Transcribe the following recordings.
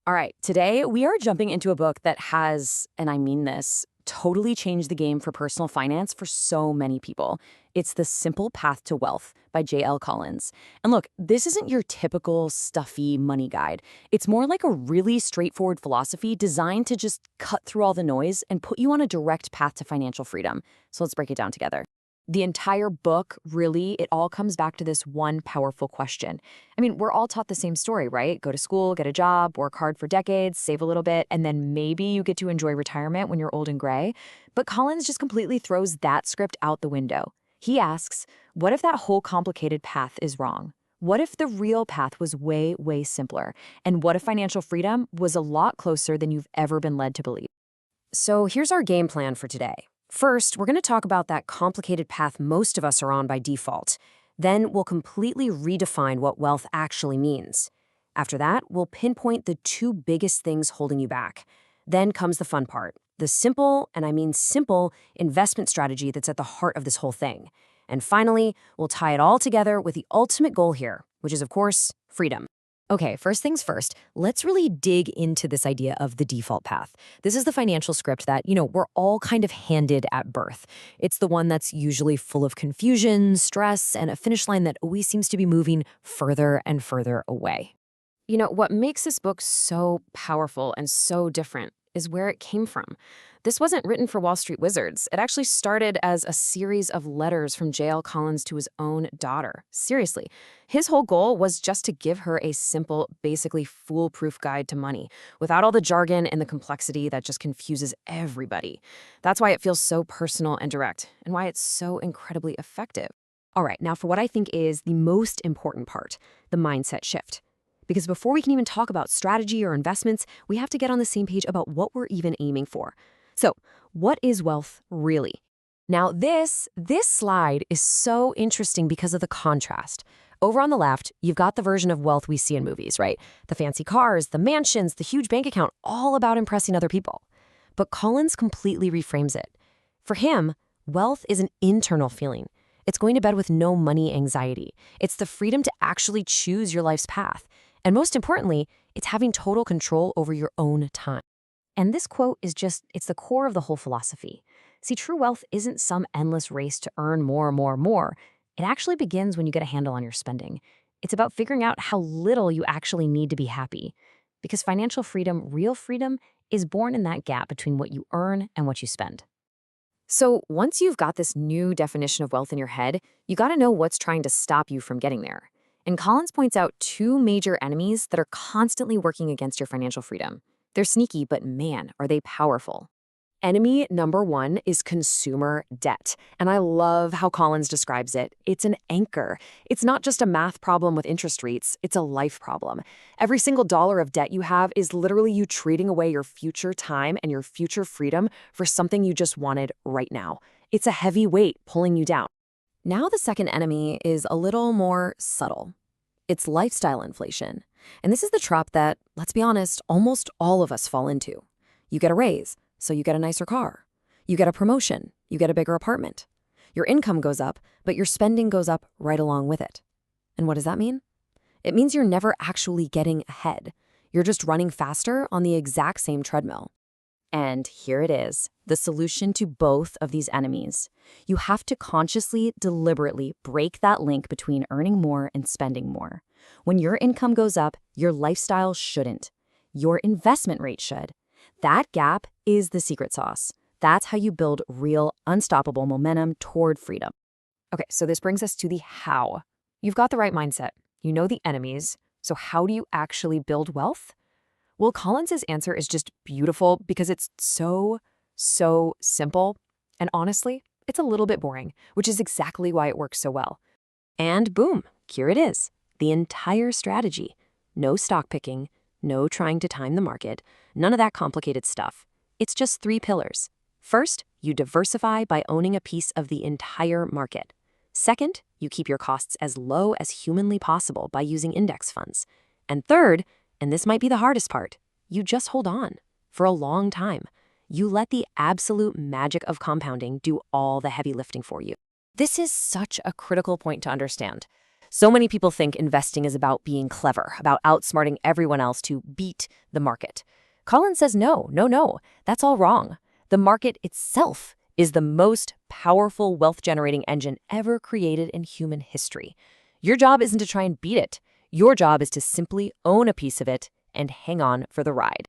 All right, today we are jumping into a book that has, and I mean this, totally changed the game for personal finance for so many people. It's The Simple Path to Wealth by J.L. Collins. And look, this isn't your typical stuffy money guide. It's more like a really straightforward philosophy designed to just cut through all the noise and put you on a direct path to financial freedom. So let's break it down together. The entire book, really, it all comes back to this one powerful question. I mean, we're all taught the same story, right? Go to school, get a job, work hard for decades, save a little bit, and then maybe you get to enjoy retirement when you're old and gray. But Collins just completely throws that script out the window. He asks, what if that whole complicated path is wrong? What if the real path was way, way simpler? And what if financial freedom was a lot closer than you've ever been led to believe? So here's our game plan for today. First, we're going to talk about that complicated path most of us are on by default. Then we'll completely redefine what wealth actually means. After that, we'll pinpoint the two biggest things holding you back. Then comes the fun part, the simple, and I mean simple, investment strategy that's at the heart of this whole thing. And finally, we'll tie it all together with the ultimate goal here, which is, of course, freedom. Okay, first things first, let's really dig into this idea of the default path. This is the financial script that, we're all kind of handed at birth. It's the one that's usually full of confusion, stress, and a finish line that always seems to be moving further and further away. What makes this book so powerful and so different is where it came from. This wasn't written for Wall Street wizards. It actually started as a series of letters from J.L. Collins to his own daughter. Seriously, his whole goal was just to give her a simple, basically foolproof guide to money, without all the jargon and the complexity that just confuses everybody. That's why it feels so personal and direct, and why it's so incredibly effective. All right, now for what I think is the most important part, the mindset shift. Because before we can even talk about strategy or investments, we have to get on the same page about what we're even aiming for. So, what is wealth really? Now, this slide is so interesting because of the contrast. Over on the left, you've got the version of wealth we see in movies, right? The fancy cars, the mansions, the huge bank account, all about impressing other people. But Collins completely reframes it. For him, wealth is an internal feeling. It's going to bed with no money anxiety. It's the freedom to actually choose your life's path. And most importantly, it's having total control over your own time. And this quote is it's the core of the whole philosophy. See, true wealth isn't some endless race to earn more and more and more. It actually begins when you get a handle on your spending. It's about figuring out how little you actually need to be happy. Because financial freedom, real freedom, is born in that gap between what you earn and what you spend. So once you've got this new definition of wealth in your head, you got to know what's trying to stop you from getting there. And Collins points out two major enemies that are constantly working against your financial freedom. They're sneaky, but man, are they powerful. Enemy number one is consumer debt. And I love how Collins describes it. It's an anchor. It's not just a math problem with interest rates, it's a life problem. Every single dollar of debt you have is literally you trading away your future time and your future freedom for something you just wanted right now. It's a heavy weight pulling you down. Now the second enemy is a little more subtle. It's lifestyle inflation. And this is the trap that, let's be honest, almost all of us fall into. You get a raise, so you get a nicer car. You get a promotion, you get a bigger apartment. Your income goes up, but your spending goes up right along with it. And what does that mean? It means you're never actually getting ahead. You're just running faster on the exact same treadmill. And here it is, the solution to both of these enemies. You have to consciously, deliberately break that link between earning more and spending more. When your income goes up, your lifestyle shouldn't. Your investment rate should. That gap is the secret sauce. That's how you build real, unstoppable momentum toward freedom. Okay, so this brings us to the how. You've got the right mindset. You know the enemies. So how do you actually build wealth? Well, Collins's answer is just beautiful because it's so simple. And honestly, it's a little bit boring, which is exactly why it works so well. And boom, here it is. The entire strategy. No stock picking, no trying to time the market, none of that complicated stuff. It's just 3 pillars. First, you diversify by owning a piece of the entire market. Second, you keep your costs as low as humanly possible by using index funds. And third, and this might be the hardest part, you just hold on for a long time. You let the absolute magic of compounding do all the heavy lifting for you. This is such a critical point to understand. So many people think investing is about being clever, about outsmarting everyone else to beat the market. Collins says no, no, no, that's all wrong. The market itself is the most powerful wealth-generating engine ever created in human history. Your job isn't to try and beat it. Your job is to simply own a piece of it and hang on for the ride.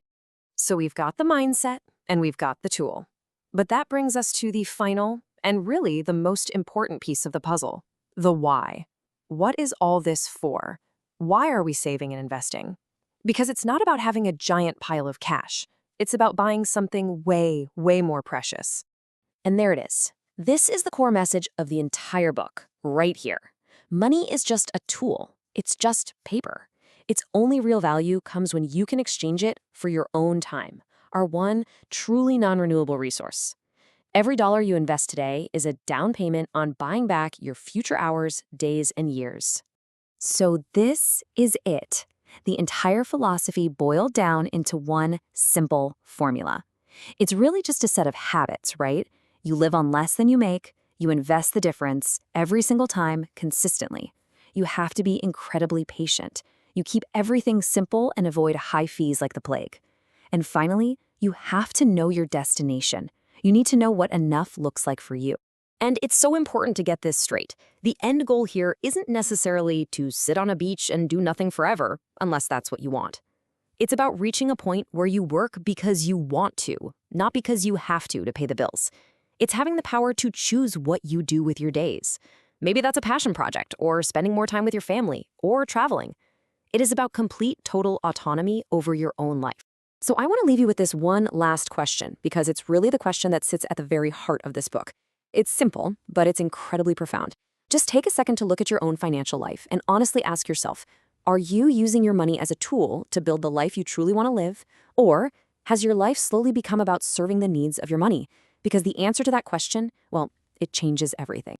So we've got the mindset and we've got the tool. But that brings us to the final and really the most important piece of the puzzle, the why. What is all this for? Why are we saving and investing? Because it's not about having a giant pile of cash. It's about buying something way, way more precious. And there it is. This is the core message of the entire book, right here. Money is just a tool. It's just paper. Its only real value comes when you can exchange it for your own time, our one truly non-renewable resource. Every dollar you invest today is a down payment on buying back your future hours, days, and years. So this is it. The entire philosophy boiled down into one simple formula. It's really just a set of habits, right? You live on less than you make, you invest the difference every single time consistently. You have to be incredibly patient. You keep everything simple and avoid high fees like the plague. And finally, you have to know your destination. You need to know what enough looks like for you. And it's so important to get this straight. The end goal here isn't necessarily to sit on a beach and do nothing forever, unless that's what you want. It's about reaching a point where you work because you want to, not because you have to pay the bills. It's having the power to choose what you do with your days. Maybe that's a passion project, or spending more time with your family, or traveling. It is about complete, total autonomy over your own life. So I want to leave you with this one last question, because it's really the question that sits at the very heart of this book. It's simple, but it's incredibly profound. Just take a second to look at your own financial life and honestly ask yourself, are you using your money as a tool to build the life you truly want to live? Or has your life slowly become about serving the needs of your money? Because the answer to that question, well, it changes everything.